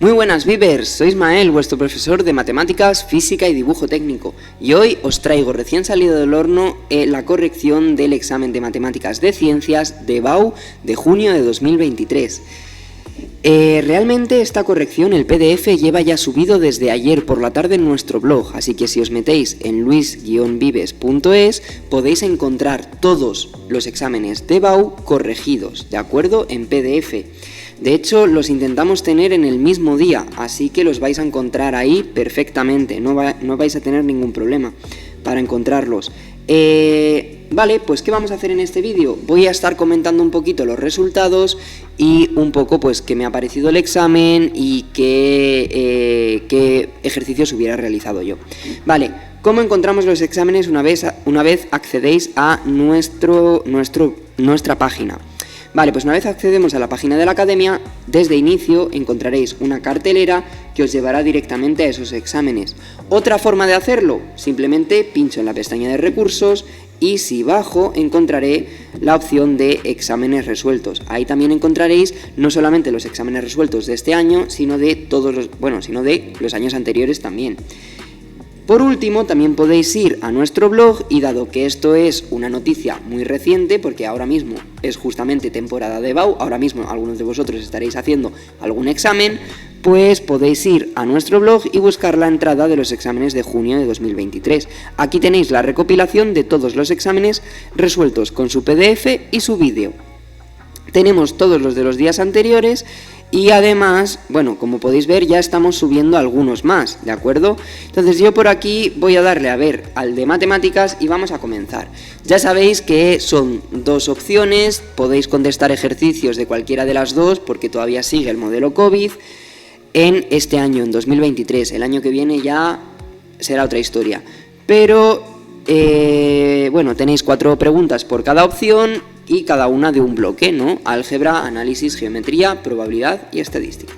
Muy buenas Vivers, soy Ismael, vuestro profesor de Matemáticas, Física y Dibujo Técnico, y hoy os traigo recién salido del horno la corrección del examen de Matemáticas de Ciencias de BAU de junio de 2023. Realmente esta corrección, el PDF, lleva ya subido desde ayer por la tarde en nuestro blog, así que si os metéis en luis-vives.es podéis encontrar todos los exámenes de BAU corregidos, ¿de acuerdo? En PDF. De hecho, los intentamos tener en el mismo día, así que los vais a encontrar ahí perfectamente, no vais a tener ningún problema para encontrarlos. Vale, pues ¿qué vamos a hacer en este vídeo? Voy a estar comentando un poquito los resultados y un poco pues qué me ha parecido el examen y qué ejercicios hubiera realizado yo. Vale, ¿cómo encontramos los exámenes una vez accedéis a nuestra página? Vale, pues una vez accedemos a la página de la academia, desde inicio encontraréis una cartelera que os llevará directamente a esos exámenes. Otra forma de hacerlo, simplemente pincho en la pestaña de recursos y si bajo encontraré la opción de exámenes resueltos. Ahí también encontraréis no solamente los exámenes resueltos de este año, sino de los años anteriores también. Por último, también podéis ir a nuestro blog y dado que esto es una noticia muy reciente, porque ahora mismo es justamente temporada de BAU, ahora mismo algunos de vosotros estaréis haciendo algún examen, pues podéis ir a nuestro blog y buscar la entrada de los exámenes de junio de 2023. Aquí tenéis la recopilación de todos los exámenes resueltos con su PDF y su vídeo. Tenemos todos los de los días anteriores y además, bueno, como podéis ver ya estamos subiendo algunos más, ¿de acuerdo? Entonces yo por aquí voy a darle a ver al de matemáticas y vamos a comenzar. Ya sabéis que son dos opciones, podéis contestar ejercicios de cualquiera de las dos porque todavía sigue el modelo COVID en este año, en 2023. El año que viene ya será otra historia. Pero, bueno, tenéis 4 preguntas por cada opción y cada una de un bloque, ¿no? Álgebra, análisis, geometría, probabilidad y estadística.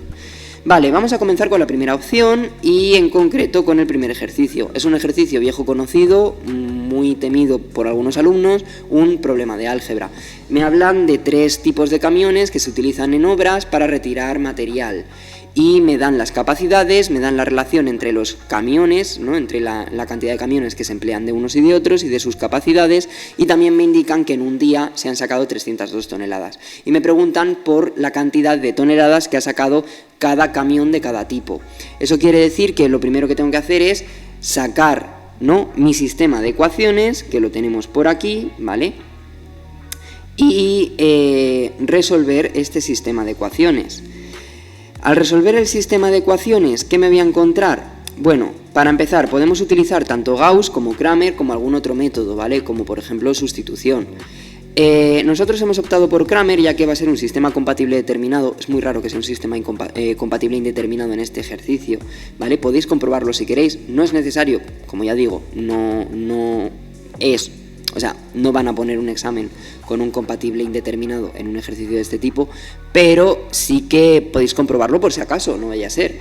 Vale, vamos a comenzar con la primera opción y en concreto con el primer ejercicio. Es un ejercicio viejo conocido, muy temido por algunos alumnos, un problema de álgebra. Me hablan de 3 tipos de camiones que se utilizan en obras para retirar material. Y me dan las capacidades, me dan la relación entre los camiones, ¿no? Entre la cantidad de camiones que se emplean de unos y de otros y de sus capacidades, y también me indican que en un día se han sacado 302 toneladas. Y me preguntan por la cantidad de toneladas que ha sacado cada camión de cada tipo. Eso quiere decir que lo primero que tengo que hacer es sacar, ¿no?, mi sistema de ecuaciones, que lo tenemos por aquí, ¿vale? Y resolver este sistema de ecuaciones. Al resolver el sistema de ecuaciones, ¿qué me voy a encontrar? Bueno, para empezar, podemos utilizar tanto Gauss como Cramer como algún otro método, ¿vale? Como por ejemplo sustitución. Nosotros hemos optado por Cramer ya que va a ser un sistema compatible determinado. Es muy raro que sea un sistema compatible indeterminado en este ejercicio, ¿vale? Podéis comprobarlo si queréis. No es necesario, como ya digo, no van a poner un examen con un compatible indeterminado en un ejercicio de este tipo, pero sí que podéis comprobarlo por si acaso, no vaya a ser.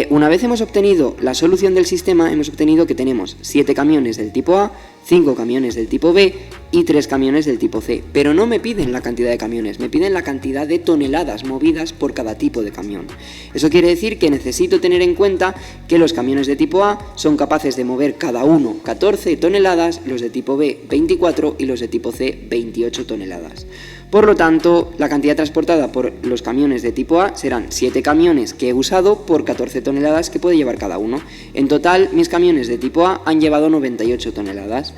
Una vez hemos obtenido la solución del sistema, hemos obtenido que tenemos 7 camiones del tipo A, 5 camiones del tipo B y 3 camiones del tipo C, pero no me piden la cantidad de camiones, me piden la cantidad de toneladas movidas por cada tipo de camión. Eso quiere decir que necesito tener en cuenta que los camiones de tipo A son capaces de mover cada uno 14 toneladas, los de tipo B 24 y los de tipo C 28 toneladas. Por lo tanto, la cantidad transportada por los camiones de tipo A serán 7 camiones que he usado por 14 toneladas que puede llevar cada uno. En total, mis camiones de tipo A han llevado 98 toneladas.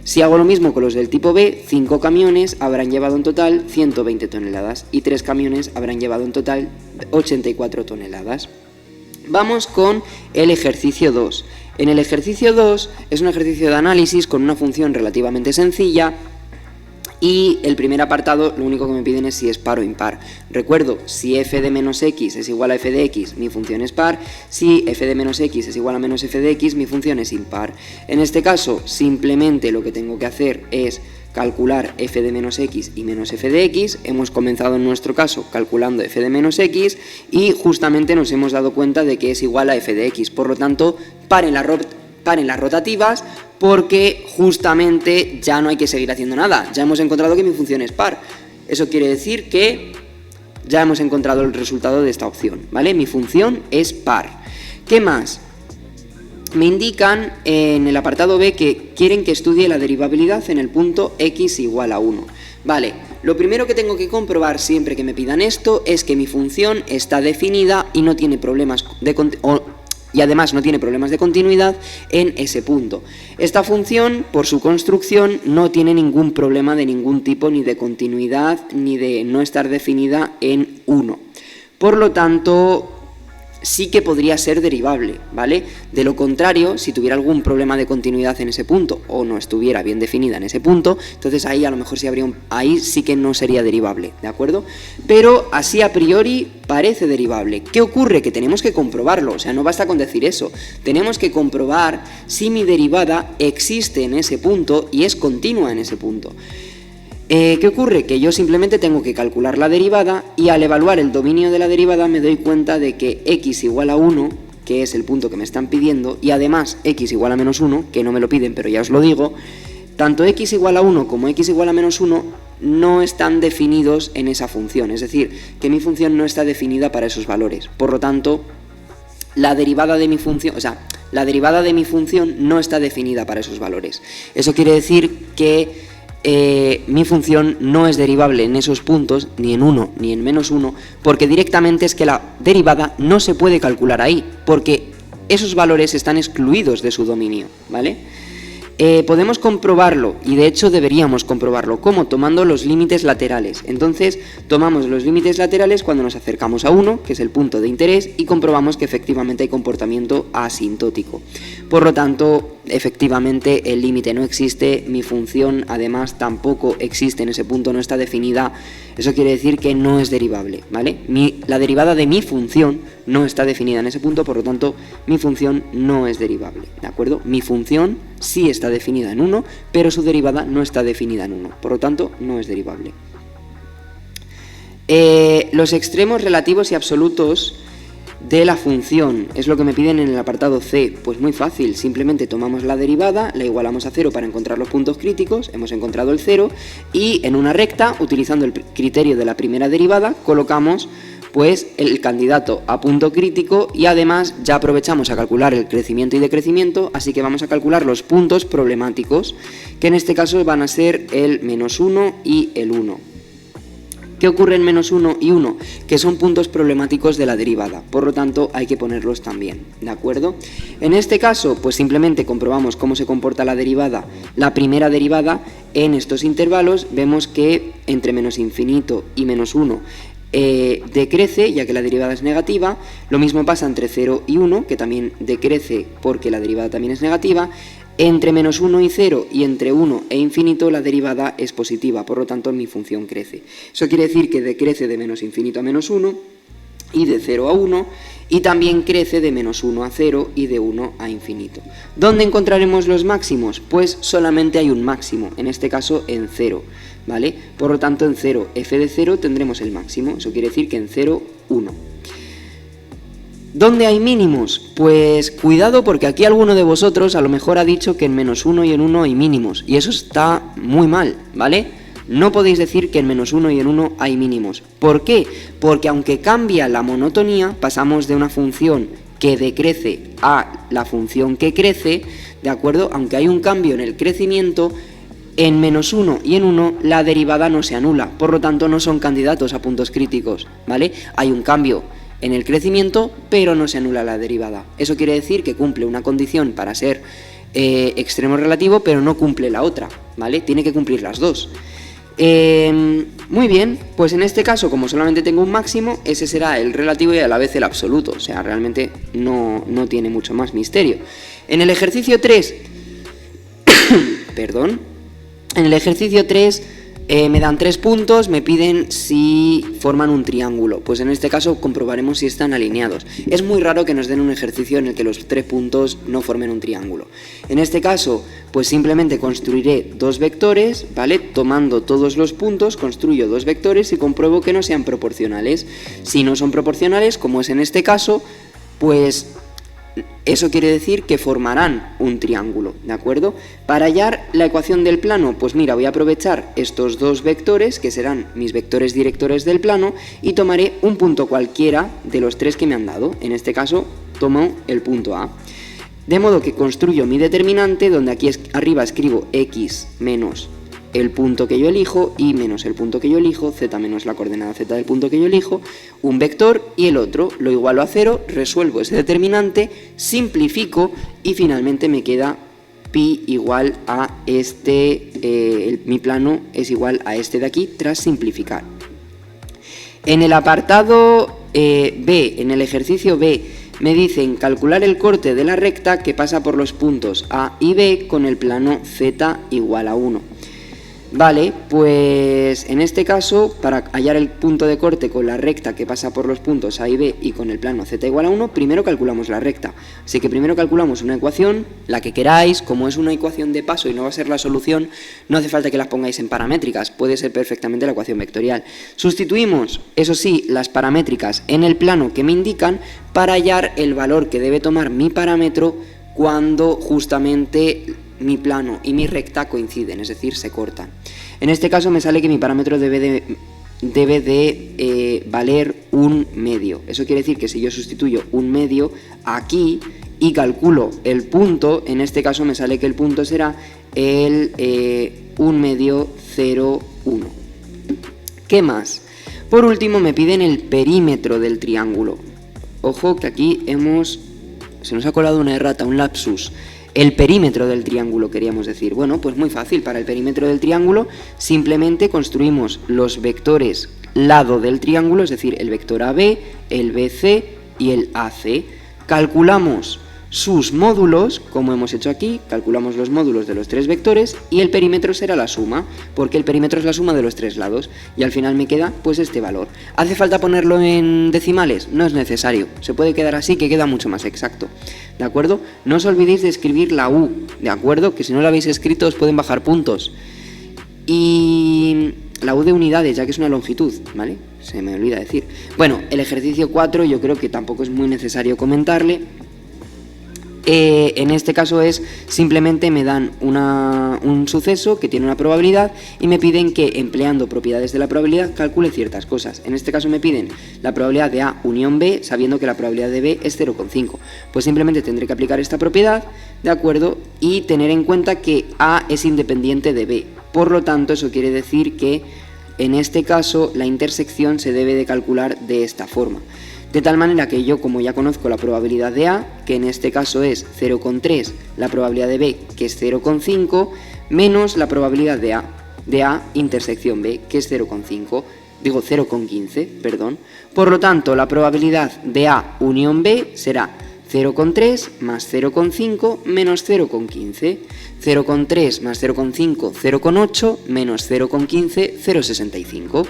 Si hago lo mismo con los del tipo B, 5 camiones habrán llevado en total 120 toneladas y 3 camiones habrán llevado en total 84 toneladas. Vamos con el ejercicio 2. En el ejercicio 2 es un ejercicio de análisis con una función relativamente sencilla. Y el primer apartado lo único que me piden es si es par o impar. Recuerdo, si f de menos x es igual a f de x, mi función es par. Si f de menos x es igual a menos f de x, mi función es impar. En este caso, simplemente lo que tengo que hacer es calcular f de menos x y menos f de x. Hemos comenzado en nuestro caso calculando f de menos x y justamente nos hemos dado cuenta de que es igual a f de x. Por lo tanto, paren las rotativas porque justamente ya no hay que seguir haciendo nada. Ya hemos encontrado que mi función es par. Eso quiere decir que ya hemos encontrado el resultado de esta opción, ¿vale? Mi función es par. ¿Qué más? Me indican en el apartado B que quieren que estudie la derivabilidad en el punto x igual a 1. Vale, lo primero que tengo que comprobar siempre que me pidan esto es que mi función está definida y no tiene problemas y además no tiene problemas de continuidad en ese punto. Esta función, por su construcción, no tiene ningún problema de ningún tipo, ni de continuidad, ni de no estar definida en 1. Por lo tanto, sí que podría ser derivable, ¿vale? De lo contrario, si tuviera algún problema de continuidad en ese punto o no estuviera bien definida en ese punto, entonces ahí a lo mejor ahí sí que no sería derivable, ¿de acuerdo? Pero así a priori parece derivable. ¿Qué ocurre? Que tenemos que comprobarlo, o sea, no basta con decir eso. Tenemos que comprobar si mi derivada existe en ese punto y es continua en ese punto. ¿Qué ocurre? Que yo simplemente tengo que calcular la derivada y al evaluar el dominio de la derivada me doy cuenta de que x igual a 1, que es el punto que me están pidiendo, y además x igual a menos 1, que no me lo piden pero ya os lo digo, tanto x igual a 1 como x igual a menos 1 no están definidos en esa función, es decir, que mi función no está definida para esos valores. Por lo tanto, la derivada de mi función, no está definida para esos valores. Eso quiere decir que mi función no es derivable en esos puntos, ni en 1 ni en menos 1, porque directamente es que la derivada no se puede calcular ahí, porque esos valores están excluidos de su dominio, ¿vale? Podemos comprobarlo, y de hecho deberíamos comprobarlo, ¿cómo? Tomando los límites laterales. Entonces, tomamos los límites laterales cuando nos acercamos a 1, que es el punto de interés, y comprobamos que efectivamente hay comportamiento asintótico. Por lo tanto, efectivamente el límite no existe, mi función además tampoco existe en ese punto, no está definida. Eso quiere decir que no es derivable, ¿vale? La derivada de mi función no está definida en ese punto, por lo tanto, mi función no es derivable, ¿de acuerdo? Mi función sí está definida en 1, pero su derivada no está definida en 1, por lo tanto, no es derivable. Los extremos relativos y absolutos de la función es lo que me piden en el apartado C. Pues muy fácil, simplemente tomamos la derivada, la igualamos a 0 para encontrar los puntos críticos, hemos encontrado el 0, y en una recta, utilizando el criterio de la primera derivada, colocamos pues el candidato a punto crítico y además ya aprovechamos a calcular el crecimiento y decrecimiento, así que vamos a calcular los puntos problemáticos, que en este caso van a ser el menos 1 y el 1. ¿Qué ocurre en menos 1 y 1? Que son puntos problemáticos de la derivada, por lo tanto hay que ponerlos también, ¿de acuerdo? En este caso, pues simplemente comprobamos cómo se comporta la derivada, la primera derivada en estos intervalos, vemos que entre menos infinito y menos 1 decrece, ya que la derivada es negativa. Lo mismo pasa entre 0 y 1, que también decrece porque la derivada también es negativa. Entre menos 1 y 0 y entre 1 e infinito la derivada es positiva, por lo tanto mi función crece. Eso quiere decir que decrece de menos infinito a menos 1 y de 0 a 1, y también crece de menos 1 a 0 y de 1 a infinito. ¿Dónde encontraremos los máximos? Pues solamente hay un máximo, en este caso en 0, ¿vale? Por lo tanto en 0, f de 0 tendremos el máximo, eso quiere decir que en 0, 1. ¿Dónde hay mínimos? Pues cuidado, porque aquí alguno de vosotros a lo mejor ha dicho que en menos 1 y en 1 hay mínimos, y eso está muy mal, ¿vale? No podéis decir que en menos 1 y en 1 hay mínimos. ¿Por qué? Porque aunque cambia la monotonía, pasamos de una función que decrece a la función que crece, ¿de acuerdo? Aunque hay un cambio en el crecimiento, en menos 1 y en 1 la derivada no se anula, por lo tanto no son candidatos a puntos críticos, ¿vale? Hay un cambio en el crecimiento, pero no se anula la derivada. Eso quiere decir que cumple una condición para ser extremo relativo, pero no cumple la otra, ¿vale? Tiene que cumplir las dos. Muy bien, pues en este caso, como solamente tengo un máximo, ese será el relativo y a la vez el absoluto, o sea, realmente no tiene mucho más misterio. En el ejercicio 3, perdón, en el ejercicio 3 me dan 3 puntos, me piden si forman un triángulo, pues en este caso comprobaremos si están alineados. Es muy raro que nos den un ejercicio en el que los 3 puntos no formen un triángulo. En este caso, pues simplemente construiré 2 vectores, ¿vale? Tomando todos los puntos, construyo 2 vectores y compruebo que no sean proporcionales. Si no son proporcionales, como es en este caso, pues Eso quiere decir que formarán un triángulo, ¿de acuerdo? Para hallar la ecuación del plano, pues mira, voy a aprovechar estos dos vectores, que serán mis vectores directores del plano, y tomaré un punto cualquiera de los tres que me han dado. En este caso, tomo el punto A. De modo que construyo mi determinante, donde aquí arriba escribo x menos el punto que yo elijo, y menos el punto que yo elijo, z menos la coordenada z del punto que yo elijo, un vector y el otro, lo igualo a 0, resuelvo ese determinante, simplifico y finalmente me queda pi igual a este, mi plano es igual a este de aquí tras simplificar. En el apartado B, en el ejercicio B, me dicen calcular el corte de la recta que pasa por los puntos A y B con el plano z igual a 1. Vale, pues en este caso, para hallar el punto de corte con la recta que pasa por los puntos A y B y con el plano z igual a 1, primero calculamos la recta. Así que primero calculamos una ecuación, la que queráis, como es una ecuación de paso y no va a ser la solución, no hace falta que las pongáis en paramétricas, puede ser perfectamente la ecuación vectorial. Sustituimos, eso sí, las paramétricas en el plano que me indican para hallar el valor que debe tomar mi parámetro cuando justamente mi plano y mi recta coinciden, es decir, se cortan. En este caso me sale que mi parámetro debe de valer un medio. Eso quiere decir que si yo sustituyo un medio aquí y calculo el punto, en este caso me sale que el punto será el 1 medio 0, 1. ¿Qué más? Por último me piden el perímetro del triángulo. Ojo que aquí se nos ha colado una errata, un lapsus. El perímetro del triángulo queríamos decir. Bueno, pues muy fácil. Para el perímetro del triángulo simplemente construimos los vectores lado del triángulo, es decir, el vector AB, el BC y el AC. Calculamos sus módulos, como hemos hecho aquí, calculamos los módulos de los tres vectores y el perímetro será la suma, porque el perímetro es la suma de los tres lados y al final me queda pues este valor. ¿Hace falta ponerlo en decimales? No es necesario, se puede quedar así, que queda mucho más exacto, ¿de acuerdo? No os olvidéis de escribir la U, ¿de acuerdo? Que si no la habéis escrito os pueden bajar puntos. Y la U de unidades, ya que es una longitud, ¿vale? Se me olvida decir. Bueno, el ejercicio 4 yo creo que tampoco es muy necesario comentarle. En este caso es simplemente me dan un suceso que tiene una probabilidad y me piden que, empleando propiedades de la probabilidad, calcule ciertas cosas. En este caso me piden la probabilidad de A unión B, sabiendo que la probabilidad de B es 0,5. Pues simplemente tendré que aplicar esta propiedad, ¿de acuerdo? Y tener en cuenta que A es independiente de B. Por lo tanto, eso quiere decir que en este caso la intersección se debe de calcular de esta forma. De tal manera que yo, como ya conozco la probabilidad de A, que en este caso es 0,3, la probabilidad de B, que es 0,5, menos la probabilidad de A intersección B, que es 0,15, perdón. Por lo tanto, la probabilidad de A unión B será 0,3 más 0,5 menos 0,15. 0,3 más 0,5, 0,8 menos 0,15, 0,65.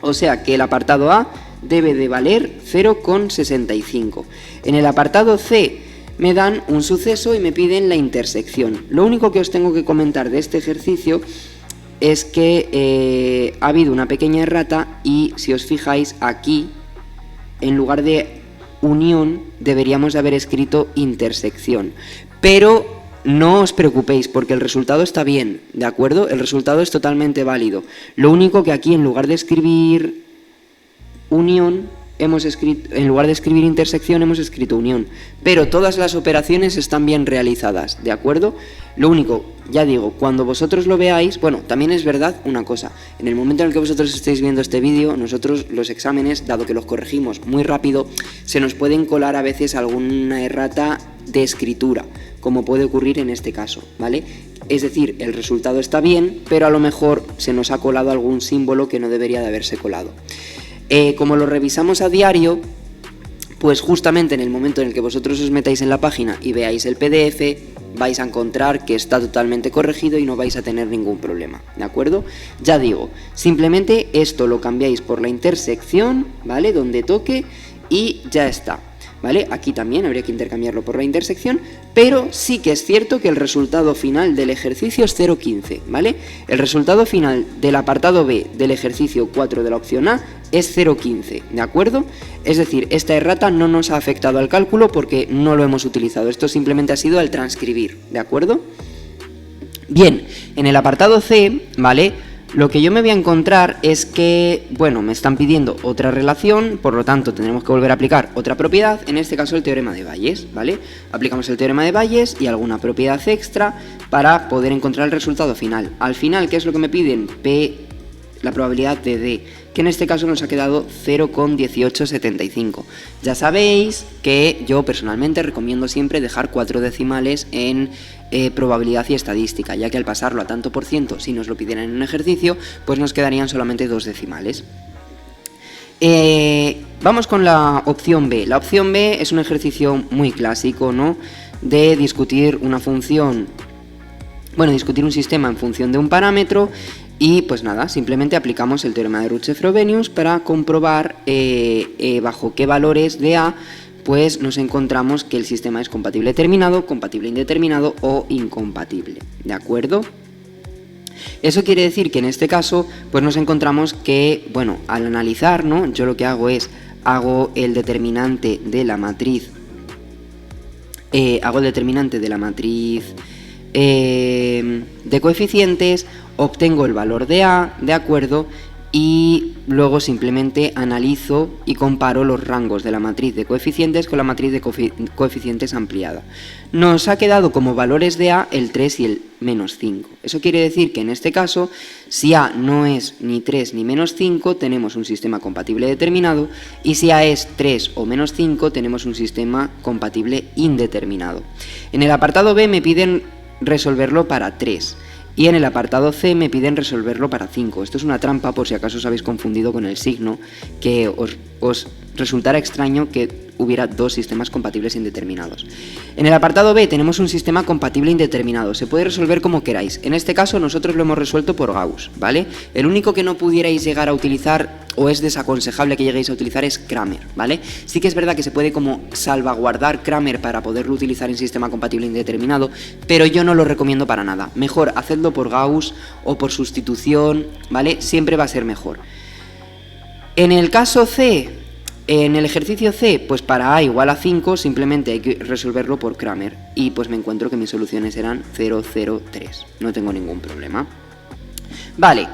O sea que el apartado A debe de valer 0,65. En el apartado C me dan un suceso y me piden la intersección. Lo único que os tengo que comentar de este ejercicio es que ha habido una pequeña errata y si os fijáis aquí, en lugar de unión, deberíamos de haber escrito intersección. Pero no os preocupéis porque el resultado está bien, ¿de acuerdo? El resultado es totalmente válido. Lo único que aquí, en lugar de escribir unión, en lugar de escribir intersección, hemos escrito unión. Pero todas las operaciones están bien realizadas, ¿de acuerdo? Lo único, ya digo, cuando vosotros lo veáis, bueno, también es verdad una cosa. En el momento en el que vosotros estéis viendo este vídeo, nosotros los exámenes, dado que los corregimos muy rápido, se nos pueden colar a veces alguna errata de escritura, como puede ocurrir en este caso, ¿vale? Es decir, el resultado está bien, pero a lo mejor se nos ha colado algún símbolo que no debería de haberse colado. Como lo revisamos a diario, pues justamente en el momento en el que vosotros os metáis en la página y veáis el PDF, vais a encontrar que está totalmente corregido y no vais a tener ningún problema, ¿de acuerdo? Ya digo, simplemente esto lo cambiáis por la intersección, ¿vale? Donde toque y ya está. ¿vale? Aquí también habría que intercambiarlo por la intersección, pero sí que es cierto que el resultado final del ejercicio es 0,15, ¿vale? El resultado final del apartado B del ejercicio 4 de la opción A es 0,15, ¿de acuerdo? Es decir, esta errata no nos ha afectado al cálculo porque no lo hemos utilizado, esto simplemente ha sido al transcribir, ¿de acuerdo? Bien, en el apartado C, ¿vale?, lo que yo me voy a encontrar es que, bueno, me están pidiendo otra relación, por lo tanto tendremos que volver a aplicar otra propiedad, en este caso el teorema de Bayes, ¿vale? Aplicamos el teorema de Bayes y alguna propiedad extra para poder encontrar el resultado final. Al final, ¿qué es lo que me piden? P, la probabilidad de D, que en este caso nos ha quedado 0,1875. Ya sabéis que yo personalmente recomiendo siempre dejar 4 decimales en probabilidad y estadística, ya que al pasarlo a tanto por ciento, si nos lo pidieran en un ejercicio, pues nos quedarían solamente 2 decimales. Vamos con la opción B. La opción B es un ejercicio muy clásico, ¿no?, de discutir una función, bueno, discutir un sistema en función de un parámetro. Y pues nada, simplemente aplicamos el teorema de Rutsch-Frobenius para comprobar bajo qué valores de A pues nos encontramos que el sistema es compatible determinado, compatible indeterminado o incompatible, ¿de acuerdo? Eso quiere decir que en este caso pues nos encontramos que, bueno, al analizar, ¿no?, yo lo que hago es, hago el determinante de la matriz, de coeficientes, obtengo el valor de A, ¿de acuerdo? Y luego simplemente analizo y comparo los rangos de la matriz de coeficientes con la matriz de coeficientes ampliada. Nos ha quedado como valores de A el 3 y el menos 5. Eso quiere decir que en este caso, si A no es ni 3 ni menos 5, tenemos un sistema compatible determinado, y si A es 3 o menos 5, tenemos un sistema compatible indeterminado. En el apartado B me piden resolverlo para 3. Y en el apartado C me piden resolverlo para 5. Esto es una trampa por si acaso os habéis confundido con el signo, que os resultara extraño que hubiera dos sistemas compatibles indeterminados. En el apartado B tenemos un sistema compatible indeterminado. Se puede resolver como queráis. En este caso nosotros lo hemos resuelto por Gauss, ¿vale? El único que no pudierais llegar a utilizar, o es desaconsejable que lleguéis a utilizar, es Cramer, ¿vale? Sí que es verdad que se puede como salvaguardar Cramer para poderlo utilizar en sistema compatible indeterminado, pero yo no lo recomiendo para nada. Mejor hacedlo por Gauss o por sustitución, ¿vale? Siempre va a ser mejor. En el caso C, en el ejercicio C, pues para A igual a 5 simplemente hay que resolverlo por Cramer, y pues me encuentro que mis soluciones eran 0, 0, 3. No tengo ningún problema. Vale.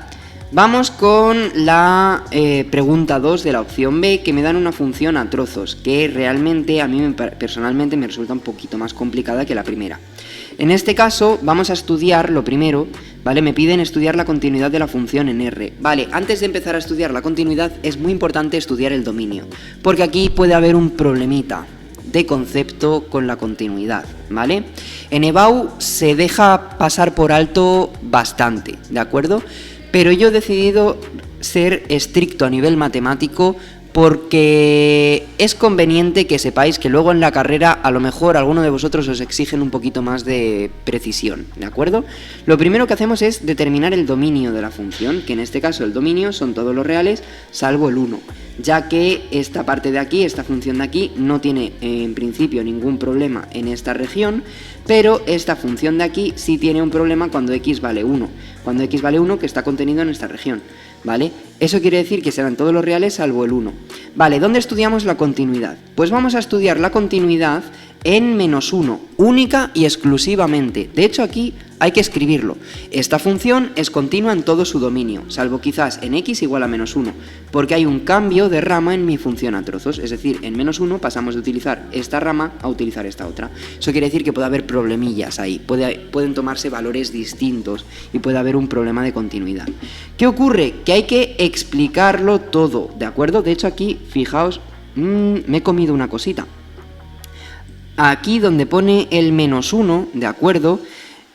Vamos con la pregunta 2 de la opción B, que me dan una función a trozos, que realmente a mí personalmente me resulta un poquito más complicada que la primera. En este caso vamos a estudiar lo primero, ¿vale? Me piden estudiar la continuidad de la función en R. Vale, antes de empezar a estudiar la continuidad es muy importante estudiar el dominio, porque aquí puede haber un problemita de concepto con la continuidad, ¿vale? En EBAU se deja pasar por alto bastante, ¿de acuerdo? Pero yo he decidido ser estricto a nivel matemático porque es conveniente que sepáis que luego en la carrera a lo mejor alguno de vosotros os exigen un poquito más de precisión, ¿de acuerdo? Lo primero que hacemos es determinar el dominio de la función, que en este caso el dominio son todos los reales salvo el 1, ya que esta parte de aquí, esta función de aquí, no tiene en principio ningún problema en esta región, pero esta función de aquí sí tiene un problema cuando x vale 1, cuando x vale 1 que está contenido en esta región, ¿vale? Eso quiere decir que serán todos los reales salvo el 1. Vale, ¿dónde estudiamos la continuidad? Pues vamos a estudiar la continuidad en -1, única y exclusivamente. De hecho, aquí hay que escribirlo. Esta función es continua en todo su dominio, salvo quizás en x igual a -1, porque hay un cambio de rama en mi función a trozos, es decir, en -1 pasamos de utilizar esta rama a utilizar esta otra. Eso quiere decir que puede haber problemillas ahí, pueden tomarse valores distintos y puede haber un problema de continuidad. ¿Qué ocurre? Que hay que explicarlo todo, ¿de acuerdo? De hecho, aquí, fijaos, me he comido una cosita. Aquí donde pone el -1, ¿de acuerdo?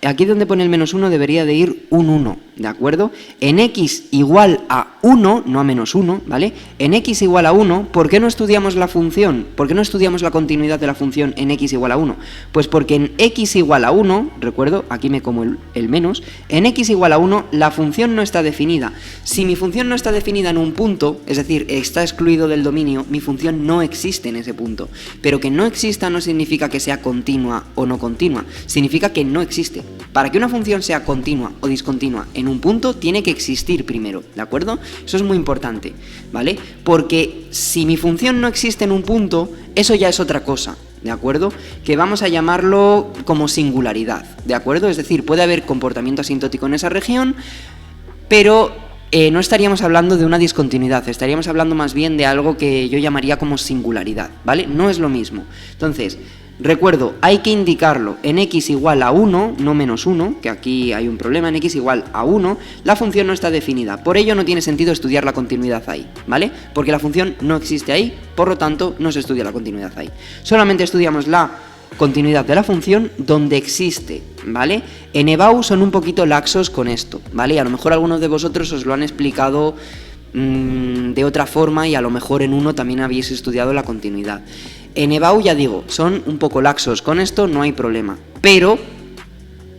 Aquí donde pone el -1 debería de ir un 1, ¿de acuerdo? En x igual a 1, no a menos 1, ¿vale? En x igual a 1, ¿por qué no estudiamos la función? ¿Por qué no estudiamos la continuidad de la función en x igual a 1? Pues porque en x igual a 1, recuerdo, aquí me como el menos, en x igual a 1 la función no está definida. Si mi función no está definida en un punto, es decir, está excluido del dominio, mi función no existe en ese punto. Pero que no exista no significa que sea continua o no continua, significa que no existe. Para que una función sea continua o discontinua en un punto, tiene que existir primero, ¿de acuerdo? Eso es muy importante, ¿vale? Porque si mi función no existe en un punto, eso ya es otra cosa, ¿de acuerdo? Que vamos a llamarlo como singularidad, ¿de acuerdo? Es decir, puede haber comportamiento asintótico en esa región, pero no estaríamos hablando de una discontinuidad, estaríamos hablando más bien de algo que yo llamaría como singularidad, ¿vale? No es lo mismo. Entonces, recuerdo, hay que indicarlo en x igual a 1, no menos 1, que aquí hay un problema, en x igual a 1, la función no está definida. Por ello no tiene sentido estudiar la continuidad ahí, ¿vale? Porque la función no existe ahí, por lo tanto no se estudia la continuidad ahí. Solamente estudiamos la continuidad de la función donde existe, ¿vale? En EBAU son un poquito laxos con esto, ¿vale? Y a lo mejor algunos de vosotros os lo han explicado de otra forma y a lo mejor en uno también habéis estudiado la continuidad. En EBAU, ya digo, son un poco laxos con esto, no hay problema. Pero,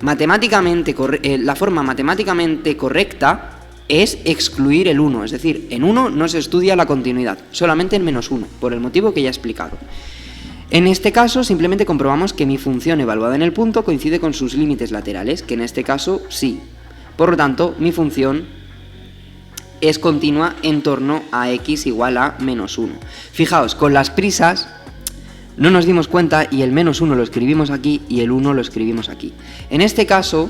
matemáticamente, la forma matemáticamente correcta es excluir el 1. Es decir, en 1 no se estudia la continuidad, solamente en menos 1, por el motivo que ya he explicado. En este caso, simplemente comprobamos que mi función evaluada en el punto coincide con sus límites laterales, que en este caso sí. Por lo tanto, mi función es continua en torno a x igual a menos 1. Fijaos, con las prisas no nos dimos cuenta y el menos 1 lo escribimos aquí y el 1 lo escribimos aquí. En este caso,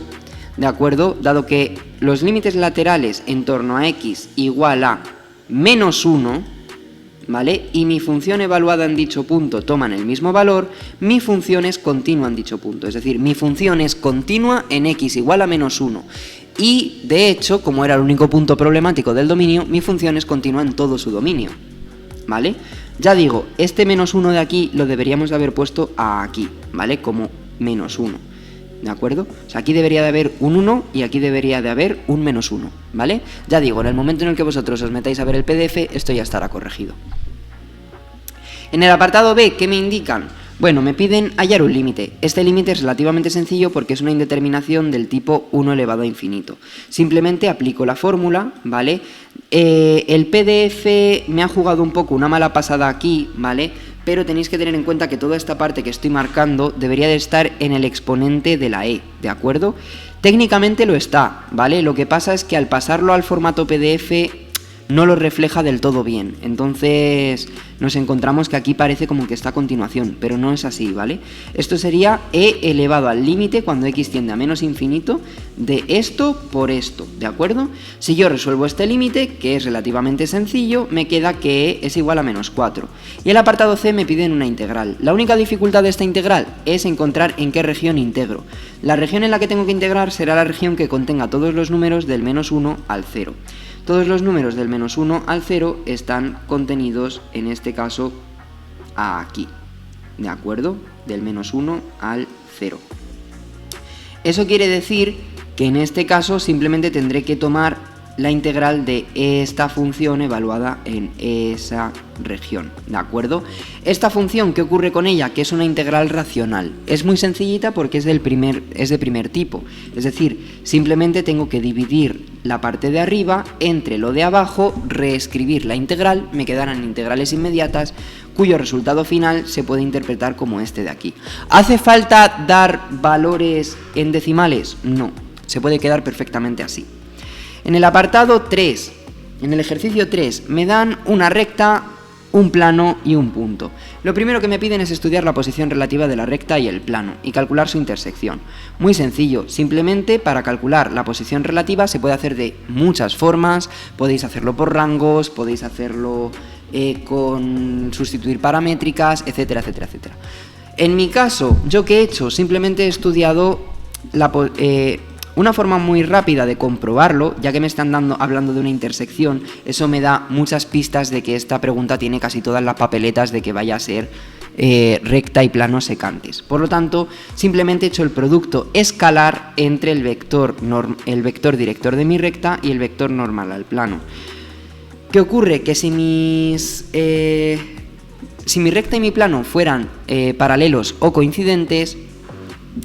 ¿de acuerdo? Dado que los límites laterales en torno a x igual a menos 1, ¿vale? Y mi función evaluada en dicho punto toman el mismo valor, mi función es continua en dicho punto. Es decir, mi función es continua en x igual a menos 1. Y, de hecho, como era el único punto problemático del dominio, mi función es continua en todo su dominio, ¿vale? Ya digo, este menos 1 de aquí lo deberíamos de haber puesto aquí, ¿vale? Como menos 1, ¿de acuerdo? O sea, aquí debería de haber un 1 y aquí debería de haber un menos 1, ¿vale? Ya digo, en el momento en el que vosotros os metáis a ver el PDF, esto ya estará corregido. En el apartado B, ¿qué me indican? Bueno, me piden hallar un límite. Este límite es relativamente sencillo porque es una indeterminación del tipo 1 elevado a infinito. Simplemente aplico la fórmula, ¿vale? El PDF me ha jugado un poco una mala pasada aquí, ¿vale? Pero tenéis que tener en cuenta que toda esta parte que estoy marcando debería de estar en el exponente de la E, ¿de acuerdo? Técnicamente lo está, ¿vale? Lo que pasa es que al pasarlo al formato PDF no lo refleja del todo bien, entonces nos encontramos que aquí parece como que está a continuación, pero no es así, ¿vale? Esto sería e elevado al límite cuando x tiende a menos infinito de esto por esto, ¿de acuerdo? Si yo resuelvo este límite, que es relativamente sencillo, me queda que e es igual a menos 4. Y el apartado C me piden una integral. La única dificultad de esta integral es encontrar en qué región integro. La región en la que tengo que integrar será la región que contenga todos los números del menos 1 al 0. Todos los números del menos 1 al 0 están contenidos, en este caso, aquí, ¿de acuerdo? Del menos 1 al 0. Eso quiere decir que en este caso simplemente tendré que tomar la integral de esta función evaluada en esa región, ¿de acuerdo? Esta función, ¿qué ocurre con ella? Que es una integral racional. Es muy sencillita porque es de primer tipo, es decir, simplemente tengo que dividir la parte de arriba entre lo de abajo, reescribir la integral, me quedarán integrales inmediatas, cuyo resultado final se puede interpretar como este de aquí. ¿Hace falta dar valores en decimales? No, se puede quedar perfectamente así. En el apartado 3, en el ejercicio 3, me dan una recta, un plano y un punto. Lo primero que me piden es estudiar la posición relativa de la recta y el plano y calcular su intersección. Muy sencillo, simplemente para calcular la posición relativa se puede hacer de muchas formas, podéis hacerlo por rangos, podéis hacerlo con sustituir paramétricas, etcétera, etcétera, etcétera. En mi caso, ¿yo qué he hecho? Simplemente he estudiado una forma muy rápida de comprobarlo, ya que me están hablando de una intersección, eso me da muchas pistas de que esta pregunta tiene casi todas las papeletas de que vaya a ser recta y plano secantes. Por lo tanto, simplemente he hecho el producto escalar entre el vector director de mi recta y el vector normal al plano. ¿Qué ocurre? Que si mi recta y mi plano fueran paralelos o coincidentes,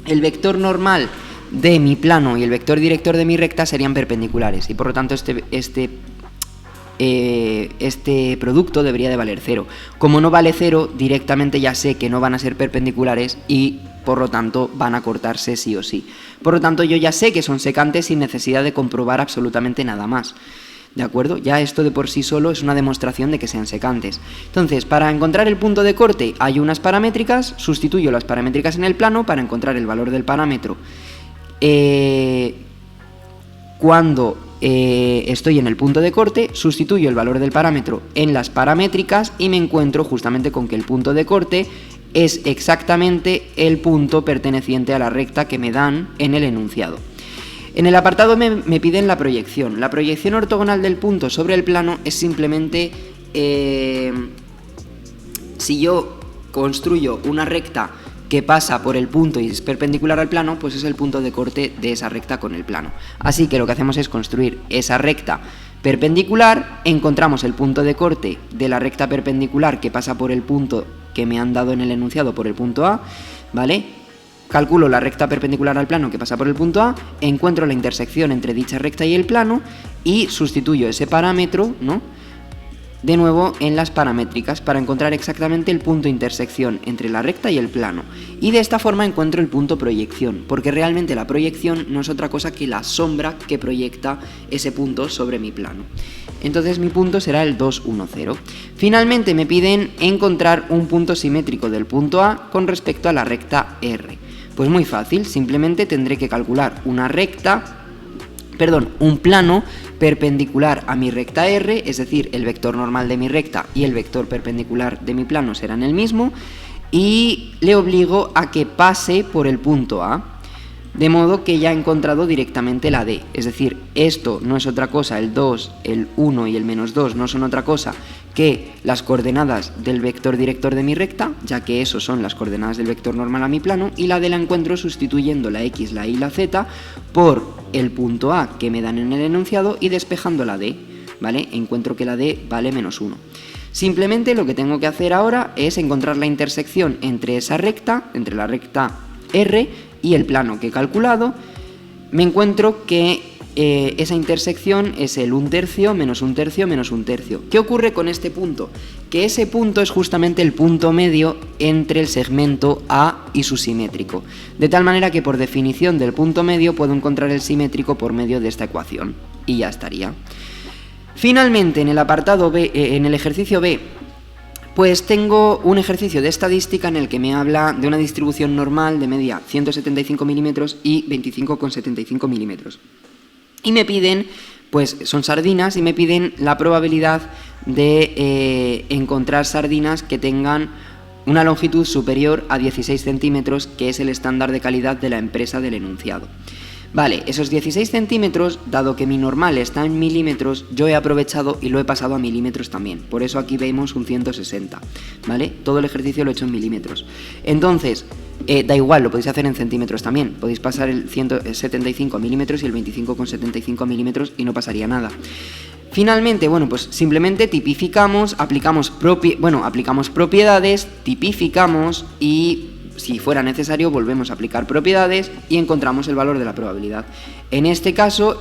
el vector normal de mi plano y el vector director de mi recta serían perpendiculares y por lo tanto este producto debería de valer 0. Como no vale 0, directamente ya sé que no van a ser perpendiculares y por lo tanto van a cortarse sí o sí. Por lo tanto yo ya sé que son secantes sin necesidad de comprobar absolutamente nada más. ¿De acuerdo? Ya esto de por sí solo es una demostración de que sean secantes. Entonces, para encontrar el punto de corte hay unas paramétricas, sustituyo las paramétricas en el plano para encontrar el valor del parámetro. Cuando estoy en el punto de corte, sustituyo el valor del parámetro en las paramétricas y me encuentro justamente con que el punto de corte es exactamente el punto perteneciente a la recta que me dan en el enunciado. En el apartado me piden la proyección. La proyección ortogonal del punto sobre el plano es simplemente si yo construyo una recta que pasa por el punto y es perpendicular al plano, pues es el punto de corte de esa recta con el plano. Así que lo que hacemos es construir esa recta perpendicular, encontramos el punto de corte de la recta perpendicular que pasa por el punto que me han dado en el enunciado por el punto A, ¿vale? Calculo la recta perpendicular al plano que pasa por el punto A, encuentro la intersección entre dicha recta y el plano y sustituyo ese parámetro, ¿no?, de nuevo en las paramétricas para encontrar exactamente el punto de intersección entre la recta y el plano. Y de esta forma encuentro el punto proyección, porque realmente la proyección no es otra cosa que la sombra que proyecta ese punto sobre mi plano. Entonces mi punto será el 2, 1, 0. Finalmente me piden encontrar un punto simétrico del punto A con respecto a la recta R. Pues muy fácil, simplemente tendré que calcular un plano perpendicular a mi recta R, es decir, el vector normal de mi recta y el vector perpendicular de mi plano serán el mismo, y le obligo a que pase por el punto A, de modo que ya he encontrado directamente la D, es decir, esto no es otra cosa, el 2, el 1 y el menos 2 no son otra cosa que las coordenadas del vector director de mi recta, ya que esos son las coordenadas del vector normal a mi plano, y la D la encuentro sustituyendo la X, la Y y la Z por el punto A que me dan en el enunciado y despejando la D, ¿vale? Encuentro que la D vale menos 1. Simplemente lo que tengo que hacer ahora es encontrar la intersección entre esa recta, entre la recta R y el plano que he calculado. Me encuentro que esa intersección es el 1/3 menos 1/3 menos 1/3. ¿Qué ocurre con este punto? Que ese punto es justamente el punto medio entre el segmento A y su simétrico, de tal manera que por definición del punto medio puedo encontrar el simétrico por medio de esta ecuación y ya estaría. Finalmente, en el apartado B, en el ejercicio B, pues tengo un ejercicio de estadística en el que me habla de una distribución normal de media 175 milímetros y 25,75 milímetros. Y me piden, pues son sardinas, y me piden la probabilidad de encontrar sardinas que tengan una longitud superior a 16 centímetros, que es el estándar de calidad de la empresa del enunciado. Vale, esos 16 centímetros, dado que mi normal está en milímetros, yo he aprovechado y lo he pasado a milímetros también. Por eso aquí vemos un 160, ¿vale? Todo el ejercicio lo he hecho en milímetros. Entonces, da igual, lo podéis hacer en centímetros también. Podéis pasar el 175 a milímetros y el 25,75 a milímetros y no pasaría nada. Finalmente, bueno, pues simplemente tipificamos, aplicamos propiedades, tipificamos y, si fuera necesario, volvemos a aplicar propiedades y encontramos el valor de la probabilidad. En este caso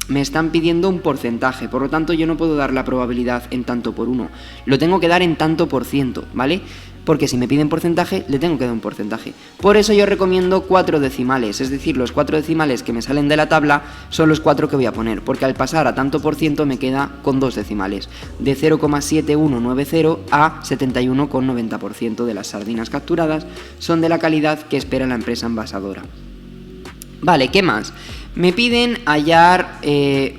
me están pidiendo un porcentaje, por lo tanto yo no puedo dar la probabilidad en tanto por 1, lo tengo que dar en tanto por ciento, ¿vale? Porque si me piden porcentaje, le tengo que dar un porcentaje. Por eso yo recomiendo 4 decimales, es decir, los 4 decimales que me salen de la tabla son los 4 que voy a poner, porque al pasar a tanto por ciento me queda con 2 decimales, de 0,7190 a 71,90% de las sardinas capturadas son de la calidad que espera la empresa envasadora. Vale, ¿qué más? Me piden hallar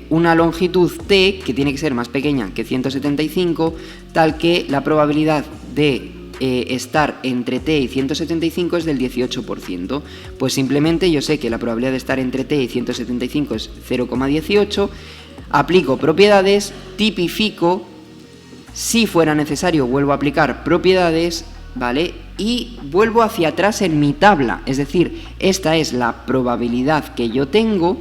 una longitud T, que tiene que ser más pequeña que 175, tal que la probabilidad de estar entre T y 175 es del 18%. Pues simplemente yo sé que la probabilidad de estar entre T y 175 es 0,18, aplico propiedades, tipifico, si fuera necesario vuelvo a aplicar propiedades ¿vale? Y vuelvo hacia atrás en mi tabla, es decir, esta es la probabilidad que yo tengo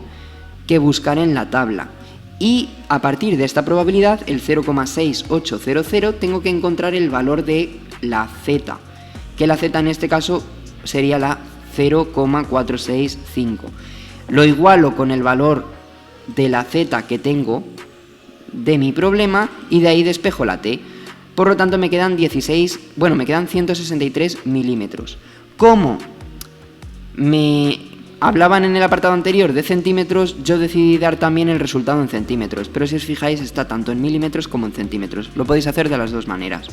que buscar en la tabla. Y a partir de esta probabilidad, el 0,6800, tengo que encontrar el valor de la z, que la z en este caso sería la 0,465. Lo igualo con el valor de la z que tengo de mi problema y de ahí despejo la t. Por lo tanto me quedan 163 milímetros. Como me hablaban en el apartado anterior de centímetros, yo decidí dar también el resultado en centímetros, pero si os fijáis está tanto en milímetros como en centímetros. Lo podéis hacer de las dos maneras.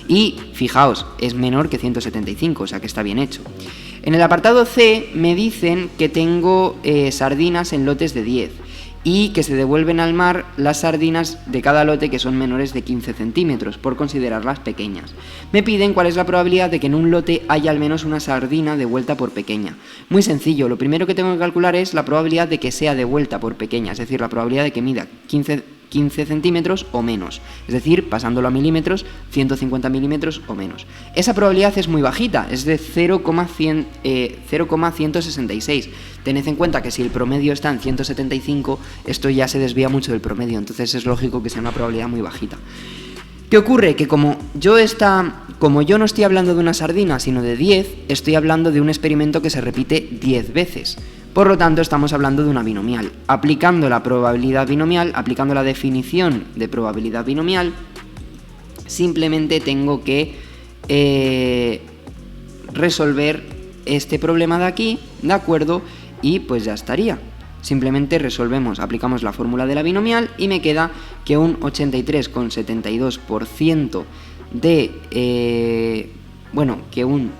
Y fijaos, es menor que 175, o sea que está bien hecho. En el apartado C me dicen que tengo sardinas en lotes de 10 y que se devuelven al mar las sardinas de cada lote que son menores de 15 centímetros, por considerarlas pequeñas. Me piden cuál es la probabilidad de que en un lote haya al menos una sardina devuelta por pequeña. Muy sencillo, lo primero que tengo que calcular es la probabilidad de que sea devuelta por pequeña, es decir, la probabilidad de que mida 15 centímetros o menos, es decir, pasándolo a milímetros, 150 milímetros o menos. Esa probabilidad es muy bajita, es de 0,166. Tened en cuenta que si el promedio está en 175, esto ya se desvía mucho del promedio, entonces es lógico que sea una probabilidad muy bajita. ¿Qué ocurre? Que como yo no estoy hablando de una sardina, sino de 10, estoy hablando de un experimento que se repite 10 veces. Por lo tanto, estamos hablando de una binomial. Aplicando la probabilidad binomial, aplicando la definición de probabilidad binomial, simplemente tengo que resolver este problema de aquí, ¿de acuerdo? Y pues ya estaría. Simplemente aplicamos la fórmula de la binomial y me queda que un 83,72% que un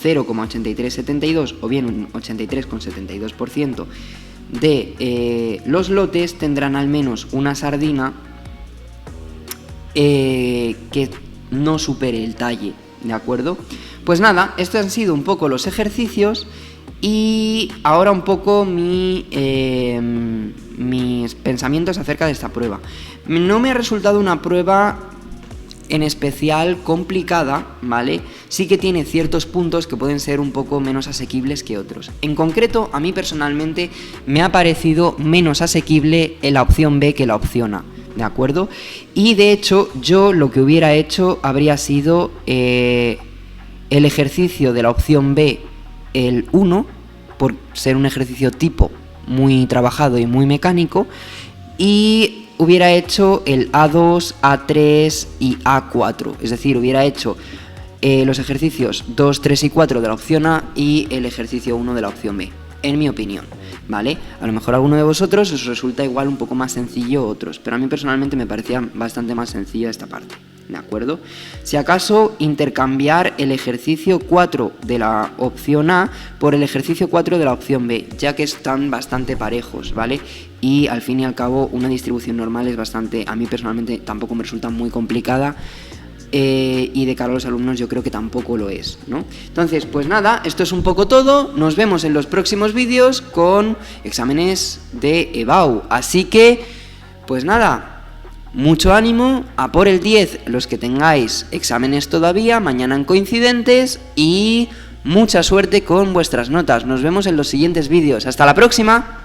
0,8372 o bien un 83,72% de los lotes tendrán al menos una sardina que no supere el talle, ¿de acuerdo? Pues nada, estos han sido un poco los ejercicios y ahora un poco mis pensamientos acerca de esta prueba. No me ha resultado una prueba en especial complicada, ¿vale? Sí que tiene ciertos puntos que pueden ser un poco menos asequibles que otros. En concreto, a mí personalmente me ha parecido menos asequible la opción B que la opción A, ¿de acuerdo? Y de hecho, yo lo que hubiera hecho habría sido el ejercicio de la opción B, el 1, por ser un ejercicio tipo muy trabajado y muy mecánico, y hubiera hecho el A2, A3 y A4, es decir, hubiera hecho los ejercicios 2, 3 y 4 de la opción A y el ejercicio 1 de la opción B, en mi opinión, ¿vale? A lo mejor a alguno de vosotros os resulta igual un poco más sencillo otros, pero a mí personalmente me parecía bastante más sencilla esta parte, ¿de acuerdo? Si acaso intercambiar el ejercicio 4 de la opción A por el ejercicio 4 de la opción B, ya que están bastante parejos, ¿vale? Y al fin y al cabo una distribución normal es bastante, a mí personalmente tampoco me resulta muy complicada, y de cara a los alumnos yo creo que tampoco lo es, ¿no? Entonces, pues nada, esto es un poco todo, nos vemos en los próximos vídeos con exámenes de EBAU, así que, pues nada, mucho ánimo, a por el 10 los que tengáis exámenes todavía, mañana en coincidentes, y mucha suerte con vuestras notas. Nos vemos en los siguientes vídeos. ¡Hasta la próxima!